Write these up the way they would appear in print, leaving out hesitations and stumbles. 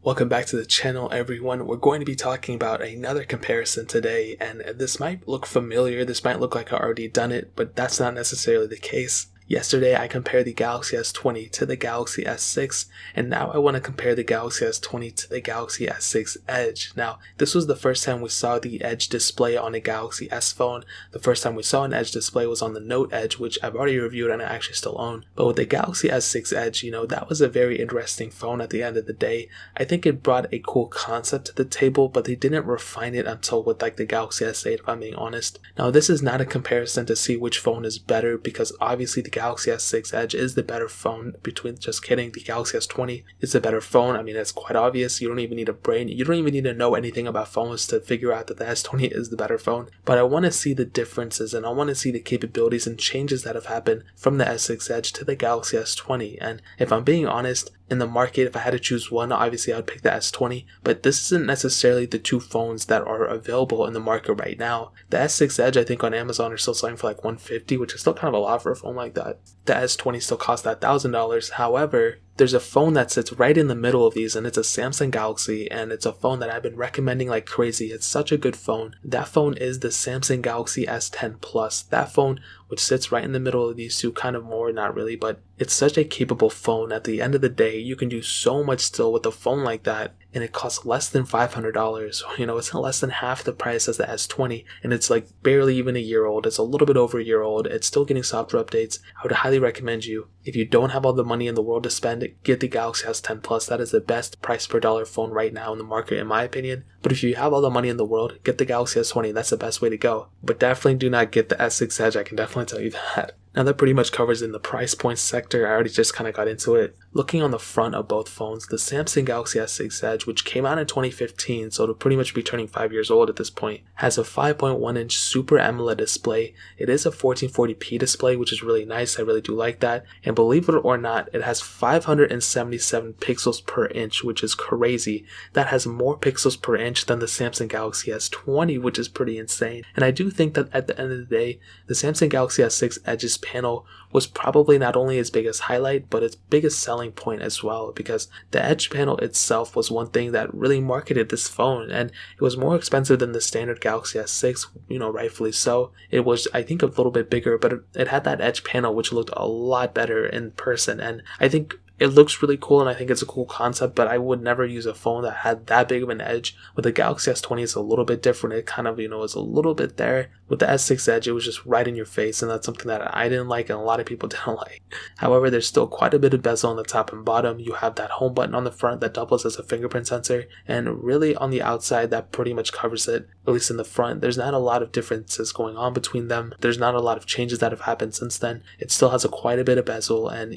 Welcome back to the channel, everyone. We're going to be talking about another comparison today, and this might look familiar, this might look like I already done it, but that's not necessarily the case. Yesterday I compared the Galaxy S20 to the Galaxy S6, and now I want to compare the Galaxy S20 to the Galaxy S6 Edge. Now, this was the first time we saw the Edge display on a Galaxy S phone. The first time we saw an Edge display was on the Note Edge, which I've already reviewed and I actually still own. But with the Galaxy S6 Edge, that was a very interesting phone at the end of the day. I think it brought a cool concept to the table, but they didn't refine it until with the Galaxy S8, if I'm being honest. Now, this is not a comparison to see which phone is better, because obviously the Galaxy S6 Edge is the better phone. Just kidding, the Galaxy S20 is the better phone. I mean, it's quite obvious. You don't even need a brain. You don't even need to know anything about phones to figure out that the S20 is the better phone. But I want to see the differences, and I want to see the capabilities and changes that have happened from the S6 Edge to the Galaxy S20. And if I'm being honest, in the market, if I had to choose one, obviously I would pick the S20, but this isn't necessarily the two phones that are available in the market right now. The S6 Edge, I think on Amazon are still selling for $150, which is still kind of a lot for a phone like that. The S20 still costs that $1,000. However, there's a phone that sits right in the middle of these, and it's a Samsung Galaxy, and it's a phone that I've been recommending like crazy. It's such a good phone. That phone is the Samsung Galaxy S10 Plus. That phone, which sits right in the middle of these two, kind of more, not really, but it's such a capable phone. At the end of the day, you can do so much still with a phone like that, and it costs less than $500. It's less than half the price as the S20, and it's barely even a year old. It's a little bit over a year old. It's still getting software updates. I would highly recommend you, if you don't have all the money in the world to spend, get the Galaxy S10 Plus. That is the best price per dollar phone right now in the market, in my opinion. But if you have all the money in the world, get the Galaxy S20. That's the best way to go. But definitely do not get the S6 Edge. I can definitely tell you that. Now, that pretty much covers in the price point sector. I already just kind of got into it. Looking on the front of both phones, the Samsung Galaxy S6 Edge, which came out in 2015, so it'll pretty much be turning 5 years old at this point, has a 5.1-inch Super AMOLED display. It is a 1440p display, which is really nice. I really do like that. And believe it or not, it has 577 pixels per inch, which is crazy. That has more pixels per inch than the Samsung Galaxy S20, which is pretty insane. And I do think that at the end of the day, the Samsung Galaxy S6 Edge's panel was probably not only its biggest highlight, but its biggest selling point as well, because the Edge panel itself was one thing that really marketed this phone, and it was more expensive than the standard Galaxy S6, rightfully so. It was, I think, a little bit bigger, but it had that Edge panel which looked a lot better in person, and I think it looks really cool, and I think it's a cool concept, but I would never use a phone that had that big of an edge. With the Galaxy S20, it's a little bit different. It kind of, is a little bit there. With the S6 Edge, it was just right in your face, and that's something that I didn't like and a lot of people didn't like. However, there's still quite a bit of bezel on the top and bottom. You have that home button on the front that doubles as a fingerprint sensor, and really on the outside, that pretty much covers it, at least in the front. There's not a lot of differences going on between them. There's not a lot of changes that have happened since then. It still has quite a bit of bezel, and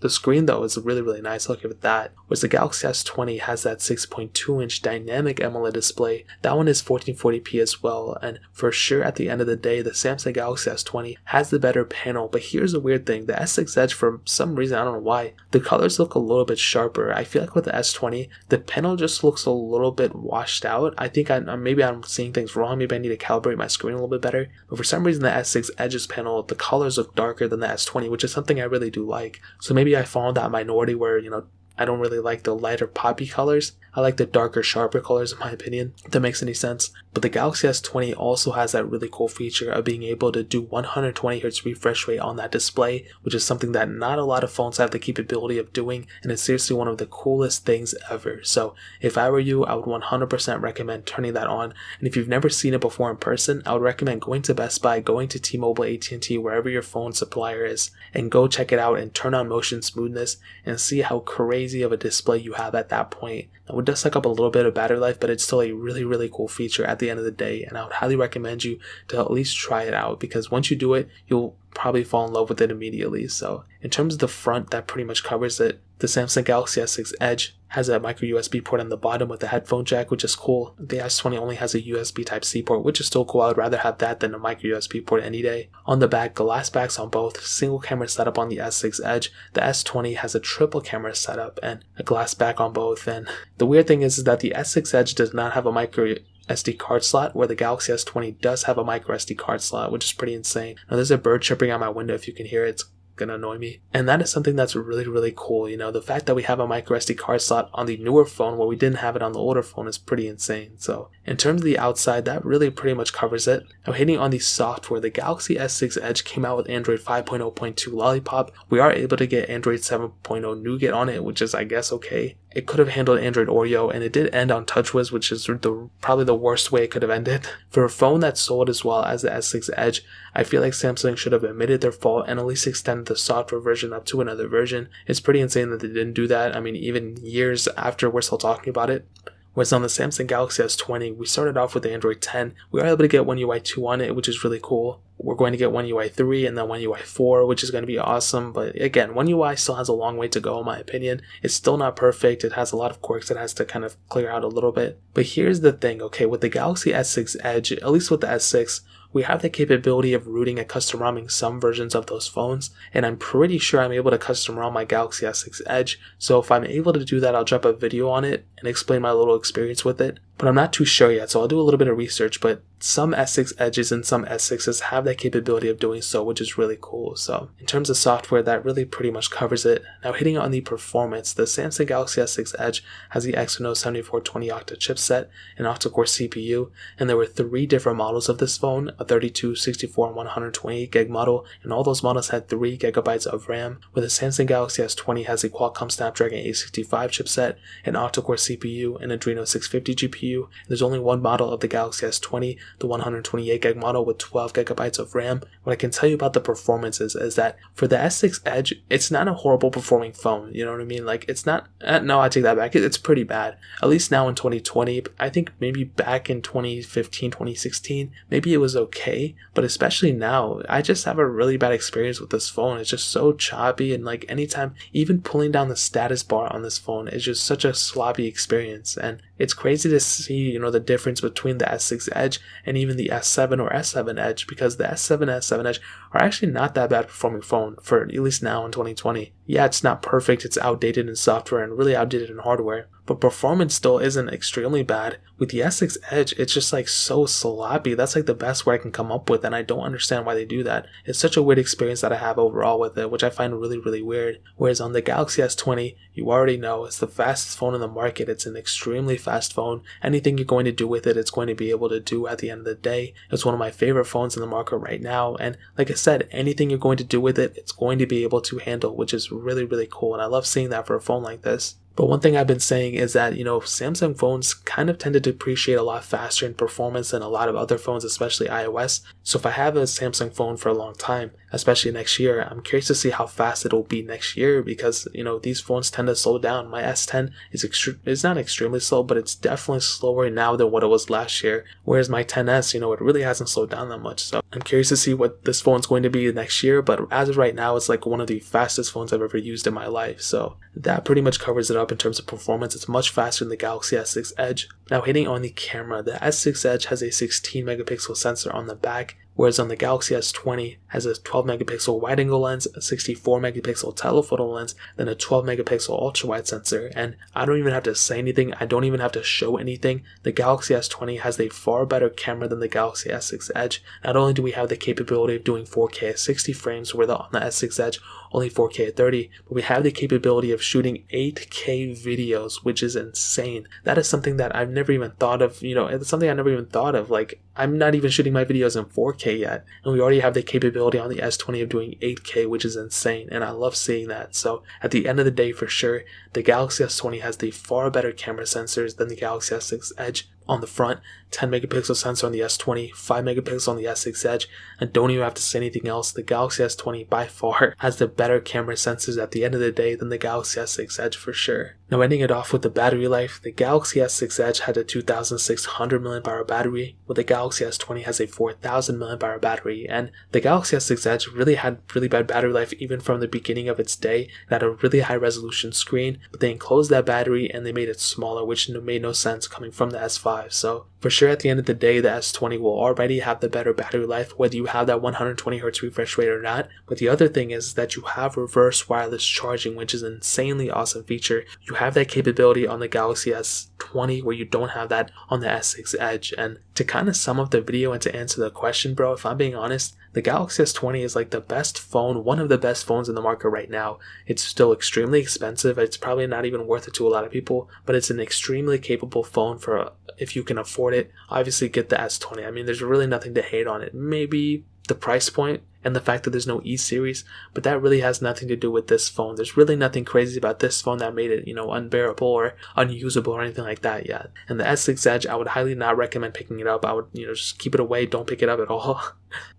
the screen though is really, really nice. Look at that. Whereas the Galaxy S20 has that 6.2-inch dynamic AMOLED display. That one is 1440p as well, and for sure at the end of the day, the Samsung Galaxy S20 has the better panel. But here's the weird thing, the S6 Edge, for some reason, I don't know why, the colors look a little bit sharper. I feel like with the S20, the panel just looks a little bit washed out. I think maybe I'm seeing things wrong. Maybe I need to calibrate my screen a little bit better. But for some reason, the S6 Edge's panel, the colors look darker than the S20, which is something I really do like. So maybe I fall in that minority where, I don't really like the lighter poppy colors. I like the darker, sharper colors, in my opinion, if that makes any sense. But the Galaxy S20 also has that really cool feature of being able to do 120Hz refresh rate on that display, which is something that not a lot of phones have the capability of doing, and it's seriously one of the coolest things ever. So if I were you, I would 100% recommend turning that on. And if you've never seen it before in person, I would recommend going to Best Buy, going to T-Mobile, AT&T, wherever your phone supplier is, and go check it out and turn on motion smoothness and see how crazy of a display you have at that point. Now, it does suck up a little bit of battery life, but it's still a really, really cool feature at the end of the day, and I would highly recommend you to at least try it out, because once you do it, you'll probably fall in love with it immediately. So in terms of the front, that pretty much covers it. The Samsung Galaxy S6 Edge has a micro USB port on the bottom with a headphone jack, which is cool. The S20 only has a USB Type-C port, which is still cool. I would rather have that than a micro USB port any day. On the back, glass backs on both, single camera setup on the S6 Edge. The S20 has a triple camera setup and a glass back on both. And the weird thing is that the S6 Edge does not have a micro SD card slot, where the Galaxy S20 does have a micro SD card slot, which is pretty insane. Now, there's a bird chirping out my window if you can hear it. It's gonna annoy me. And that is something that's really cool. You know, the fact that we have a micro SD card slot on the newer phone where we didn't have it on the older phone is pretty insane. So in terms of the outside, that really pretty much covers it. Now hitting on the software, the Galaxy S6 Edge came out with Android 5.0.2 Lollipop. We are able to get Android 7.0 Nougat on it, which is, I guess, okay. It could have handled Android Oreo, and it did end on TouchWiz, which is probably the worst way it could have ended. For a phone that sold as well as the S6 Edge, I feel like Samsung should have admitted their fault and at least extended the software version up to another version. It's pretty insane that they didn't do that. I mean, even years after, we're still talking about it. Whereas on the Samsung Galaxy S20, we started off with Android 10. We were able to get One UI 2 on it, which is really cool. We're going to get One UI 3 and then One UI 4, which is going to be awesome. But again, One UI still has a long way to go in my opinion. It's still not perfect. It has a lot of quirks it has to kind of clear out a little bit. But here's the thing, okay, with the Galaxy S6 Edge, at least with the S6, we have the capability of rooting and custom ROMing some versions of those phones, and I'm pretty sure I'm able to custom ROM my Galaxy S6 Edge, so if I'm able to do that, I'll drop a video on it and explain my little experience with it. But I'm not too sure yet, so I'll do a little bit of research, but some S6 Edges and some S6s have that capability of doing so, which is really cool. So in terms of software, that really pretty much covers it. Now hitting on the performance, the Samsung Galaxy S6 Edge has the Exynos 7420 octa chipset, an octa-core CPU, and there were 3 different models of this phone, a 32, 64, and 128 gig model, and all those models had 3 gigabytes of RAM, where the Samsung Galaxy S20 has a Qualcomm Snapdragon 865 chipset, an octa-core CPU, and Adreno 650 GPU. There's only one model of the Galaxy S20, the 128 gig model with 12 gigabytes of RAM. What I can tell you about the performance is that for the S6 Edge, it's not a horrible performing phone, you know what I mean? Like, it's not, no, I take that back, it's pretty bad. At least now in 2020, I think maybe back in 2015, 2016, maybe it was okay, but especially now, I just have a really bad experience with this phone. It's just so choppy, and like anytime, even pulling down the status bar on this phone is just such a sloppy experience, and it's crazy to see, you know, the difference between the S6 Edge and even the S7 or S7 Edge, because the S7 and S7 Edge are actually not that bad performing phone for at least now in 2020. Yeah, it's not perfect, it's outdated in software and really outdated in hardware, but performance still isn't extremely bad. With the S6 Edge, it's just like so sloppy. That's like the best word I can come up with, and I don't understand why they do that. It's such a weird experience that I have overall with it, which I find really weird. Whereas on the Galaxy S20, you already know it's the fastest phone in the market. It's an extremely fast phone. Anything you're going to do with it, it's going to be able to do at the end of the day. It's one of my favorite phones in the market right now, and like I said, anything you're going to do with it, it's going to be able to handle, which is really cool, and I love seeing that for a phone like this. But one thing I've been saying is that, you know, Samsung phones kind of tend to depreciate a lot faster in performance than a lot of other phones, especially iOS. So if I have a Samsung phone for a long time, especially next year, I'm curious to see how fast it'll be next year, because, you know, these phones tend to slow down. My S10 is not extremely slow, but it's definitely slower now than what it was last year. Whereas my 10S, you know, it really hasn't slowed down that much. So I'm curious to see what this phone's going to be next year, but as of right now, it's like one of the fastest phones I've ever used in my life. So that pretty much covers it up in terms of performance. It's much faster than the Galaxy S6 Edge. Now hitting on the camera, the S6 Edge has a 16 megapixel sensor on the back, whereas on the Galaxy S20 has a 12 megapixel wide angle lens, a 64 megapixel telephoto lens, then a 12 megapixel ultra wide sensor. And I don't even have to say anything, I don't even have to show anything. The Galaxy S20 has a far better camera than the Galaxy S6 Edge. Not only do we have the capability of doing 4K at 60 frames, where on the S6 Edge only 4K at 30, but we have the capability of shooting 8K videos, which is insane. That is something that I've never even thought of, you know, it's something I never even thought of. Like, I'm not even shooting my videos in 4K yet, and we already have the capability on the S20 of doing 8K, which is insane, and I love seeing that. So at the end of the day, for sure, the Galaxy S20 has the far better camera sensors than the Galaxy S6 Edge. On the front, 10 megapixel sensor on the S20, 5 megapixel on the S6 Edge, and don't even have to say anything else, the Galaxy S20 by far has the better camera sensors at the end of the day than the Galaxy S6 Edge for sure. Now ending it off with the battery life, the Galaxy S6 Edge had a 2600 mAh battery, while the Galaxy S20 has a 4000 mAh battery, and the Galaxy S6 Edge really had really bad battery life even from the beginning of its day. It had a really high resolution screen, but they enclosed that battery and they made it smaller, which made no sense coming from the S5. So for sure, at the end of the day, the S20 will already have the better battery life, whether you have that 120Hz refresh rate or not. But the other thing is that you have reverse wireless charging, which is an insanely awesome feature. You have that capability on the Galaxy S20 S20 where you don't have that on the S6 Edge. And to kind of sum up the video and to answer the question, bro, if I'm being honest, the Galaxy S20 is like the best phone, one of the best phones in the market right now. It's still extremely expensive. It's probably not even worth it to a lot of people, but it's an extremely capable phone for if you can afford it. Obviously get the S20. I mean, there's really nothing to hate on it. Maybe the price point and the fact that there's no E-series, but that really has nothing to do with this phone. There's really nothing crazy about this phone that made it, unbearable or unusable or anything like that yet. And the S6 Edge, I would highly not recommend picking it up. I would, just keep it away. Don't pick it up at all.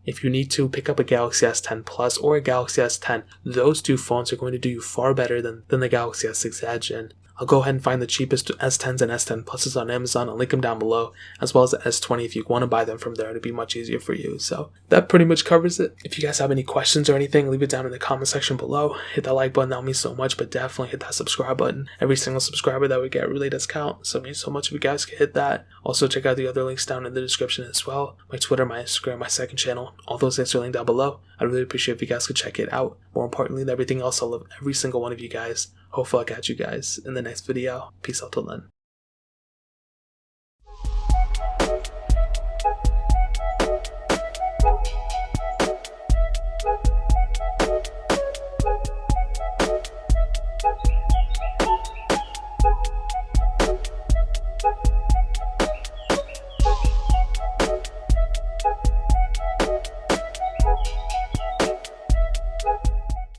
If you need to, pick up a Galaxy S10 Plus or a Galaxy S10. Those two phones are going to do you far better than the Galaxy S6 Edge. And I'll go ahead and find the cheapest S10s and S10 Pluses on Amazon. I'll link them down below, as well as the S20 if you want to buy them from there. It'll be much easier for you. So that pretty much covers it. If you guys have any questions or anything, leave it down in the comment section below. Hit that like button, that means so much, but definitely hit that subscribe button. Every single subscriber that we get really does count, so it means so much if you guys can hit that. Also, check out the other links down in the description as well. My Twitter, my Instagram, my second channel. All those links are linked down below. I'd really appreciate if you guys could check it out. More importantly than everything else, I love every single one of you guys. Hopefully I'll catch you guys in the next video. Peace out till then.